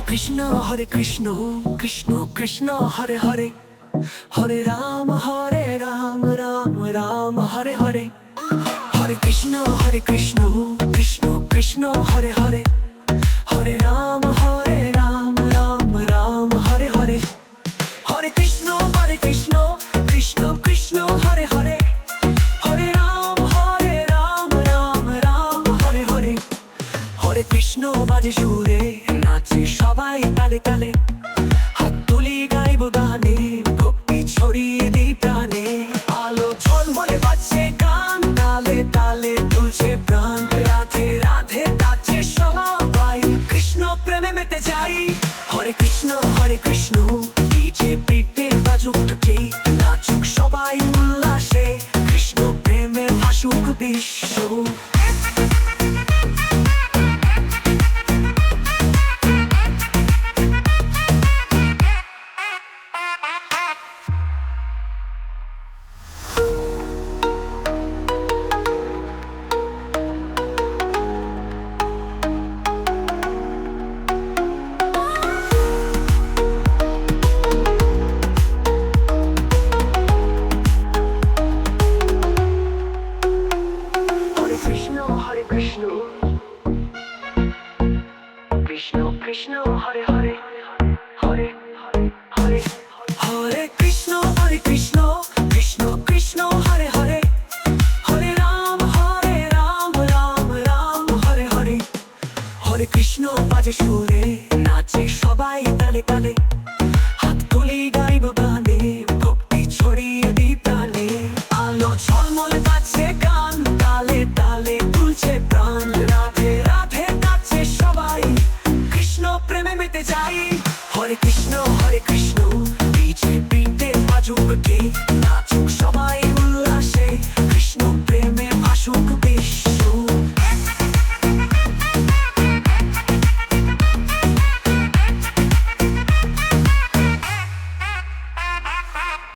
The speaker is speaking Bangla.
কৃষ্ণ কৃষ্ণ কৃষ্ণ হরে হরে, হরে রাম রাম রাম হরে হরে। হরে কৃষ্ণ কৃষ্ণ কৃষ্ণ হরে হরে, হরে রাম রাম রাম হরে হরে। হরে কৃষ্ণ কৃষ্ণ কৃষ্ণ হরে হরে, হরে রাম রাম রাম হরে হরে। হরে কৃষ্ণ বাজে সুরে, নাচে সবাই তালে তালে।